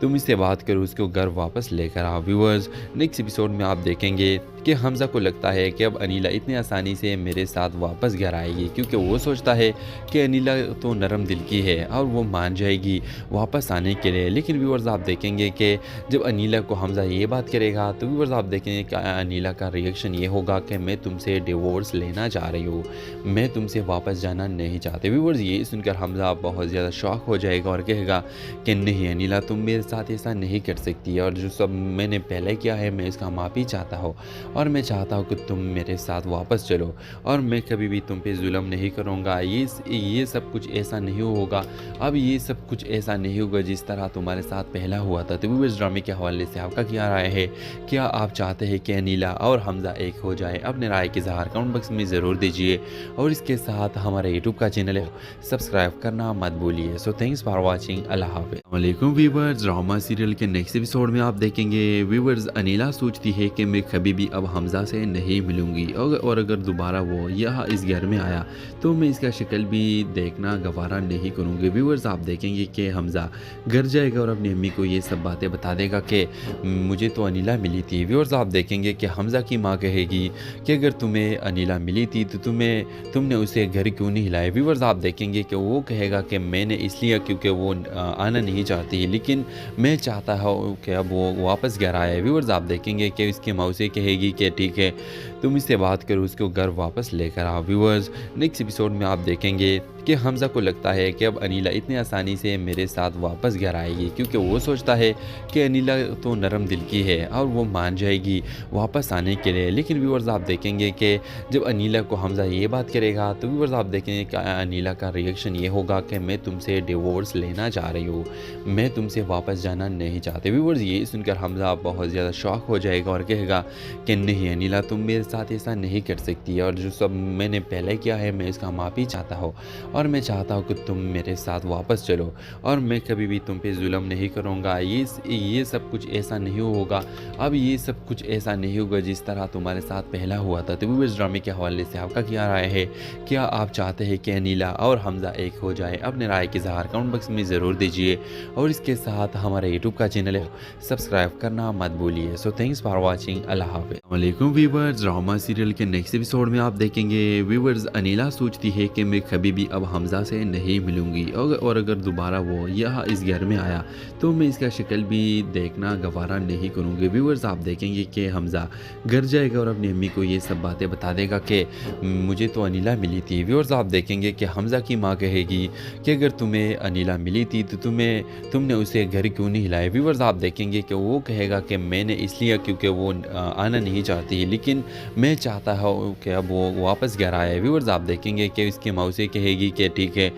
तुम इससे बात करो, उसको घर वापस लेकर आओ। व्यूअर्स, नेक्स्ट एपिसोड में आप देखेंगे कि हमज़ा को लगता है कि अब अनीला इतनी आसानी से मेरे साथ वापस घर आएगी, क्योंकि वो सोचता है कि अनीला तो नरम दिल की है और वो मान जाएगी वापस आने के लिए। लेकिन व्यूअर्स, आप देखेंगे कि जब अनीला को हमज़ा ये बात करेगा तो व्यूअर्स, आप देखेंगे कि अनीला का रिएक्शन ये होगा कि मैं तुमसे डिवोर्स लेना चाह रही हूँ, मैं तुमसे वापस जाना नहीं चाहती। व्यूअर्स, ये सुनकर हमज़ा बहुत ज़्यादा शॉक हो जाएगा और कहेगा कि नहीं अनीला, तुम मेरे साथ ऐसा नहीं कर सकती और जो सब मैंने पहले किया है मैं इसका माफ़ी चाहता हूँ और मैं चाहता हूँ कि तुम मेरे साथ वापस चलो और मैं कभी भी तुम पे जुल्म नहीं करूँगा। ये सब कुछ ऐसा नहीं होगा, अब ये सब कुछ ऐसा नहीं होगा जिस तरह तुम्हारे साथ पहला हुआ था। तो व्यूअर्स, ड्रामे के हवाले से आपका क्या राय है? क्या आप चाहते हैं कि अनीला और हमज़ा एक हो जाए? अपने राय के इज़हार कमेंट बॉक्स में ज़रूर दीजिए और इसके साथ हमारे यूट्यूब का चैनल है सब्सक्राइब करना मत भूलिए। So thanks for watching. अल्लाह हाफ़िज़। वालेकुम व्यूअर्स, ड्रामा सीरियल के नेक्स्ट एपिसोड में आप देखेंगे व्यूअर्स, अनीला सोचती है कि मैं कभी भी अब हमज़ा से नहीं मिलूंगी और अगर दोबारा वो यहाँ इस घर में आया तो मैं इसका शक्ल भी देखना गवारा नहीं करूँगी। व्यूअर्स, आप देखेंगे कि हमज़ा घर जाएगा और अपनी अम्मी को ये सब बातें बता देगा कि मुझे तो अनीला मिली थी। व्यूअर्स, आप देखेंगे कि हमज़ा की माँ कहेगी कि अगर तुम्हें अनीला मिली थी तो तुमने उसे घर क्यों नहीं हिलाया। व्यूअर्स, आप देखेंगे कि वो कहेगा कि मैंने इसलिए क्योंकि वो आना नहीं चाहती, लेकिन मैं चाहता हूँ कि अब वो वापस घर आए। व्यूअर्स, आप देखेंगे कि इसकी माँ उसे कहेगी कि ठीक है तुम इससे बात करो, उसको घर वापस लेकर आओ। व्यूअर्स, नेक्स्ट एपिसोड में आप देखेंगे कि हमज़ा को लगता है कि अब अनीला इतनी आसानी से मेरे साथ वापस घर आएगी, क्योंकि वो सोचता है कि अनीला तो नरम दिल की है और वो मान जाएगी वापस आने के लिए। लेकिन व्यूअर्स, आप देखेंगे कि जब अनीला को हमज़ा ये बात करेगा तो व्यूअर्स, आप देखेंगे कि अनीला का रिएक्शन ये होगा कि मैं तुमसे डिवोर्स लेना चाह रही हूँ, मैं तुमसे वापस जाना नहीं चाहती। व्यूअर्स, ये सुनकर हमज़ा बहुत ज़्यादा शॉक हो जाएगा और कहेगा कि नहीं अनीला, तुम मेरे साथ ऐसा नहीं कर सकती और जो सब मैंने पहले किया है मैं इसका माफ़ी चाहता हूँ और मैं चाहता हूँ कि तुम मेरे साथ वापस चलो और मैं कभी भी तुम पे जुल्म नहीं करूँगा। ये सब कुछ ऐसा नहीं होगा, अब ये सब कुछ ऐसा नहीं होगा जिस तरह तुम्हारे साथ पहला हुआ था। तो व्यूअर्स, ड्रामे के हवाले से आपका क्या राय है? क्या आप चाहते हैं कि अनीला और हमज़ा एक हो जाए? अपने राय के इज़हार कमेंट बॉक्स में ज़रूर दीजिए और इसके साथ हमारे यूट्यूब का चैनल है सब्सक्राइब करना मत भूलिए। So thanks for watching. अल्लाह हाफ़िज़। वालेकुम व्यूअर्स, ड्रामा सीरियल के नेक्स्ट एपिसोड में आप देखेंगे व्यूअर्स, अनीला सोचती है कि मैं कभी भी अब हमज़ा से नहीं मिलूंगी और अगर दोबारा वो यहाँ इस घर में आया तो मैं इसका शक्ल भी देखना गवारा नहीं करूँगी। व्यूअर्स, आप देखेंगे कि हमज़ा घर जाएगा और अपनी अम्मी को ये सब बातें बता देगा कि मुझे तो अनीला मिली थी। व्यूअर्स, आप देखेंगे कि हमज़ा की माँ कहेगी कि अगर तुम्हें अनीला मिली थी तो तुमने उसे घर क्यों नहीं हिलाया। व्यूअर्स, आप देखेंगे कि वो कहेगा कि मैंने इसलिए क्योंकि वो आना नहीं चाहती, लेकिन मैं चाहता हूँ कि अब वो वापस घर आए। व्यूअर्स, आप देखेंगे कि उसकी माँ उसे कहेगी कि ठीक है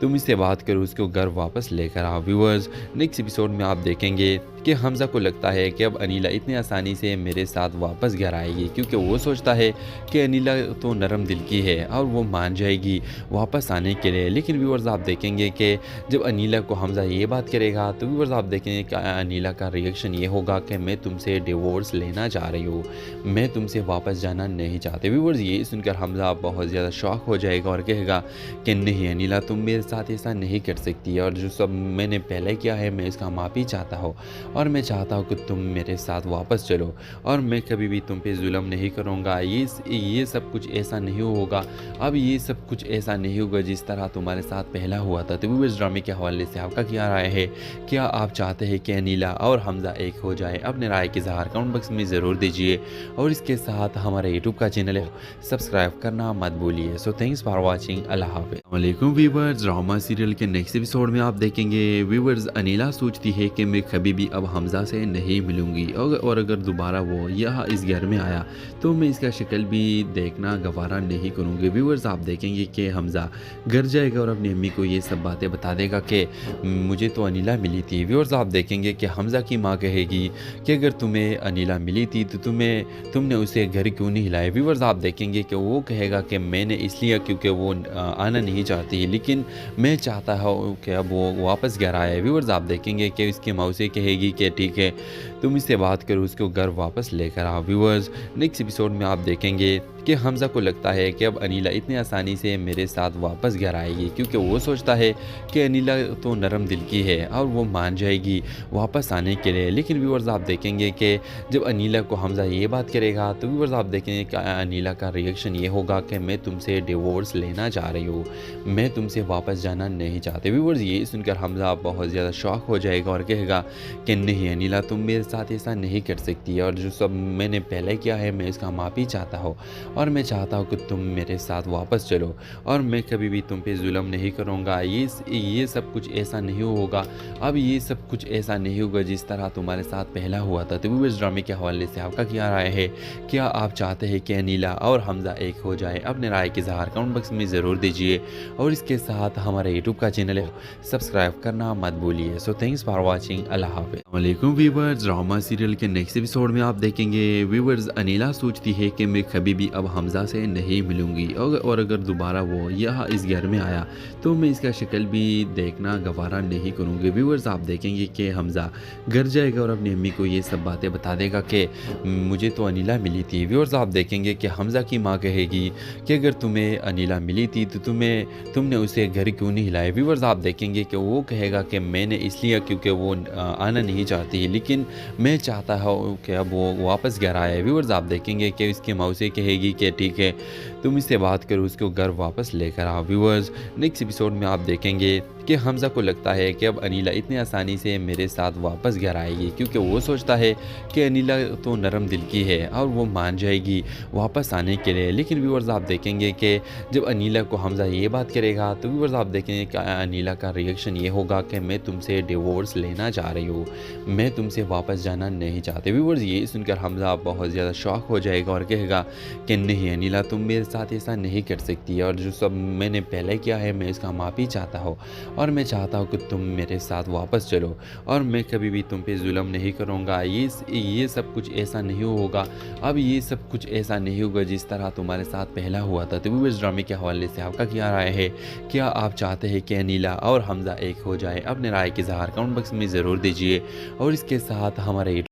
तुम इससे बात करो, उसको घर वापस लेकर आओ। व्यूअर्स, नेक्स्ट एपिसोड में आप देखेंगे कि हमज़ा को लगता है कि अब अनीला इतनी आसानी से मेरे साथ वापस घर आएगी, क्योंकि वो सोचता है कि अनीला तो नरम दिल की है और वो मान जाएगी वापस आने के लिए। लेकिन व्यूअर्स, आप देखेंगे कि जब अनीला को हमज़ा ये बात करेगा तो व्यूअर्स, आप देखेंगे कि अनीला का रिएक्शन ये होगा कि मैं तुमसे डिवोर्स लेना चाह रही हूँ, मैं तुमसे वापस जाना नहीं चाहती। व्यूअर्स, ये सुनकर हमज़ा बहुत ज़्यादा शॉक हो जाएगा और कहेगा कि नहीं अनीला, तुम मेरे साथ ऐसा नहीं कर सकती और जो सब मैंने पहले किया है मैं इसका माफ़ी चाहता हूँ और मैं चाहता हूँ कि तुम मेरे साथ वापस चलो और मैं कभी भी तुम पे जुल्म नहीं करूँगा। ये सब कुछ ऐसा नहीं होगा, अब ये सब कुछ ऐसा नहीं होगा जिस तरह तुम्हारे साथ पहला हुआ था। तो व्यूअर्स, ड्रामे के हवाले से आपका क्या राय है? क्या आप चाहते हैं कि अनीला और हमज़ा एक हो जाए? अपने राय के इज़हार कमेंट बॉक्स में ज़रूर दीजिए और इसके साथ हमारे यूट्यूब का चैनल है सब्सक्राइब करना मत भूलिए। So thanks for watching. अल्लाह हाफ़िज़। वालेकुम व्यूअर्स, ड्रामा सीरियल के नेक्स्ट एपिसोड में आप देखेंगे व्यूअर्स, अनीला सोचती है कि मैं कभी भी अब हमज़ा से नहीं मिलूंगी और अगर दोबारा वो यहाँ इस घर में आया तो मैं इसका शक्ल भी देखना गवारा नहीं करूँगी। व्यूअर्स, आप देखेंगे कि हमज़ा घर जाएगा और अपनी अम्मी को ये सब बातें बता देगा कि मुझे तो अनीला मिली थी। व्यूअर्स, आप देखेंगे कि हमज़ा की माँ कहेगी कि अगर तुम्हें अनीला मिली थी तो तुमने उसे घर क्यों नहीं हिलाया। व्यूअर्स, आप देखेंगे कि वो कहेगा कि मैंने इसलिए क्योंकि वो आना नहीं चाहती, लेकिन मैं चाहता हूँ कि अब वो वापस घर आए। व्यूअर्स, आप देखेंगे कि उसकी माँ उसे कहेगी कि ठीक है तुम इससे बात करो, उसको घर वापस लेकर आओ। व्यूअर्स, नेक्स्ट एपिसोड में आप देखेंगे कि हमज़ा को लगता है कि अब अनीला इतनी आसानी से मेरे साथ वापस घर आएगी, क्योंकि वो सोचता है कि अनीला तो नरम दिल की है और वो मान जाएगी वापस आने के लिए। लेकिन व्यूअर्स, आप देखेंगे कि जब अनीला को हमज़ा ये बात करेगा तो व्यूअर्स, आप देखेंगे कि अनीला का रिएक्शन ये होगा कि मैं तुमसे डिवोर्स लेना चाह रही हूँ, मैं तुमसे वापस जाना नहीं चाहती। व्यूअर्स, ये सुनकर हमज़ा बहुत ज़्यादा शॉक हो जाएगा और कहेगा कि नहीं अनीला, तुम मेरे साथ ऐसा नहीं कर सकती और जो सब मैंने पहले किया है मैं इसका माफ़ी चाहता हूँ और मैं चाहता हूँ कि तुम मेरे साथ वापस चलो और मैं कभी भी तुम पे जुल्म नहीं करूँगा। ये सब कुछ ऐसा नहीं होगा, अब ये सब कुछ ऐसा नहीं होगा जिस तरह तुम्हारे साथ पहला हुआ था। तो व्यूअर्स, ड्रामे के हवाले से आपका क्या राय है? क्या आप चाहते हैं कि अनीला और हमज़ा एक हो जाए? अपने राय के इज़हार कमेंट बॉक्स में ज़रूर दीजिए और इसके साथ हमारे यूट्यूब का चैनल है सब्सक्राइब करना मत भूलिए। So thanks for watching. अल्लाह हाफ़िज़। वालेकुम व्यूअर्स, ड्रामा सीरियल के नेक्स्ट एपिसोड में आप देखेंगे व्यूअर्स, अनीला सोचती है कि मैं कभी भी अब हमज़ा से नहीं मिलूंगी और अगर दोबारा वो यहाँ इस घर में आया तो मैं इसका शक्ल भी देखना गवारा नहीं करूँगी। व्यूअर्स, आप देखेंगे कि हमज़ा घर जाएगा और अपनी अम्मी को ये सब बातें बता देगा कि मुझे तो अनीला मिली थी। व्यूअर्स, आप देखेंगे कि हमज़ा की माँ कहेगी कि अगर तुम्हें अनीला मिली थी तो तुमने उसे घर क्यों नहीं हिलाया। व्यूअर्स, आप देखेंगे कि वो कहेगा कि मैंने इसलिए क्योंकि वो आना नहीं चाहती, लेकिन मैं चाहता हूँ कि अब वो वापस घर आए। व्यूअर्स, आप देखेंगे कि उसकी माँ उसे कहेगी कि ठीक है तुम इससे बात करो, उसको घर वापस लेकर आओ। व्यूअर्स, नेक्स्ट एपिसोड में आप देखेंगे कि हमज़ा को लगता है कि अब अनीला इतनी आसानी से मेरे साथ वापस घर आएगी, क्योंकि वो सोचता है कि अनीला तो नरम दिल की है और वो मान जाएगी वापस आने के लिए। लेकिन व्यूअर्स, आप देखेंगे कि जब अनीला को हमज़ा ये बात करेगा तो व्यूअर्स, आप देखेंगे कि अनीला का रिएक्शन ये होगा कि मैं तुमसे डिवोर्स लेना चाह रही हूँ, मैं तुमसे वापस जाना नहीं चाहती। व्यूअर्स, ये सुनकर हमज़ा बहुत ज़्यादा शॉक हो जाएगा और कहेगा कि नहीं अनीला, तुम मेरे साथ ऐसा नहीं कर सकती और जो सब मैंने पहले किया है मैं इसका माफ़ी चाहता हूँ और मैं चाहता हूँ कि तुम मेरे साथ वापस चलो और मैं कभी भी तुम पे जुल्म नहीं करूँगा। ये सब कुछ ऐसा नहीं होगा, अब ये सब कुछ ऐसा नहीं होगा जिस तरह तुम्हारे साथ पहला हुआ था। तो व्यूअर्स, ड्रामे के हवाले से आपका क्या राय है? क्या आप चाहते हैं कि अनीला और हमज़ा एक हो जाए? अपने राय के इज़हार कमेंट बॉक्स में ज़रूर दीजिए और इसके साथ हमारे